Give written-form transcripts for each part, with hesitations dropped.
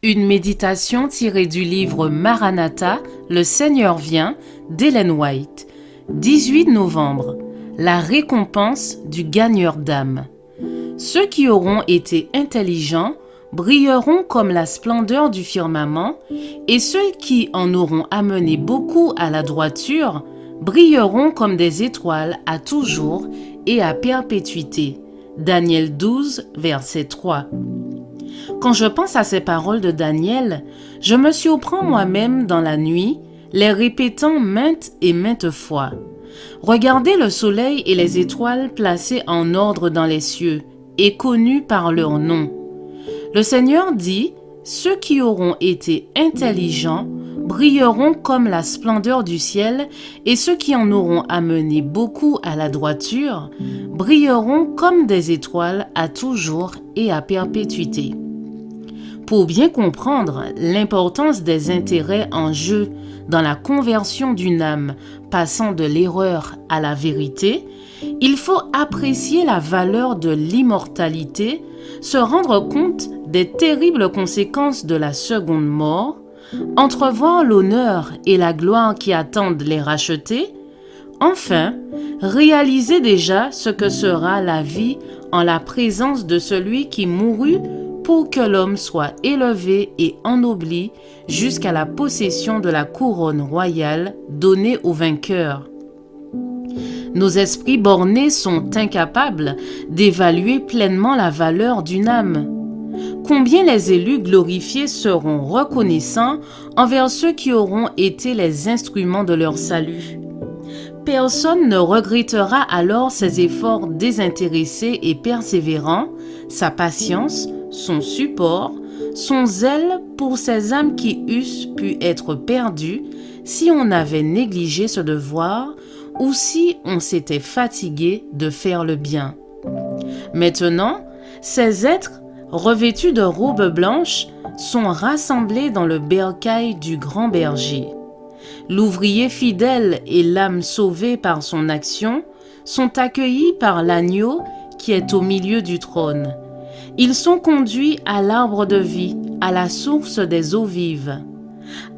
Une méditation tirée du livre Maranatha, Le Seigneur vient, d'Ellen White. 18 novembre. La récompense du gagneur d'âme. Ceux qui auront été intelligents brilleront comme la splendeur du firmament, et ceux qui en auront amené beaucoup à la droiture brilleront comme des étoiles à toujours et à perpétuité. Daniel 12, verset 3. Quand je pense à ces paroles de Daniel, je me surprends moi-même dans la nuit, les répétant maintes et maintes fois. Regardez le soleil et les étoiles placés en ordre dans les cieux et connus par leur nom. Le Seigneur dit, ceux qui auront été intelligents brilleront comme la splendeur du ciel, et ceux qui en auront amené beaucoup à la droiture brilleront comme des étoiles à toujours et à perpétuité. Pour bien comprendre l'importance des intérêts en jeu dans la conversion d'une âme passant de l'erreur à la vérité, il faut apprécier la valeur de l'immortalité, se rendre compte des terribles conséquences de la seconde mort, entrevoir l'honneur et la gloire qui attendent les rachetés, enfin, réaliser déjà ce que sera la vie en la présence de celui qui mourut pour que l'homme soit élevé et ennobli jusqu'à la possession de la couronne royale donnée aux vainqueurs. Nos esprits bornés sont incapables d'évaluer pleinement la valeur d'une âme. Combien les élus glorifiés seront reconnaissants envers ceux qui auront été les instruments de leur salut. Personne ne regrettera alors ses efforts désintéressés et persévérants, sa patience, son support, son zèle pour ces âmes qui eussent pu être perdues si on avait négligé ce devoir ou si on s'était fatigué de faire le bien. Maintenant, ces êtres, revêtus de robes blanches, sont rassemblés dans le bercail du grand berger. L'ouvrier fidèle et l'âme sauvée par son action sont accueillis par l'agneau qui est au milieu du trône. Ils sont conduits à l'arbre de vie, à la source des eaux vives.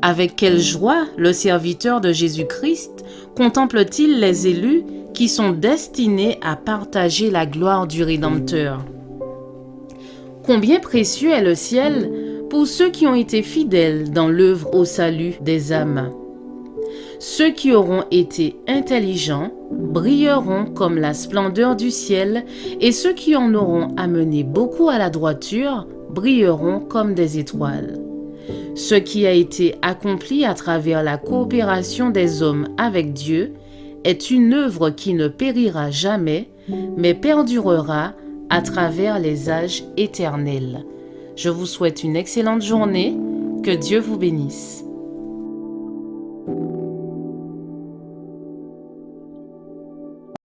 Avec quelle joie le serviteur de Jésus-Christ contemple-t-il les élus qui sont destinés à partager la gloire du Rédempteur. Combien précieux est le ciel pour ceux qui ont été fidèles dans l'œuvre au salut des âmes. Ceux qui auront été intelligents brilleront comme la splendeur du ciel, et ceux qui en auront amené beaucoup à la droiture brilleront comme des étoiles. Ce qui a été accompli à travers la coopération des hommes avec Dieu est une œuvre qui ne périra jamais, mais perdurera à travers les âges éternels. Je vous souhaite une excellente journée, que Dieu vous bénisse.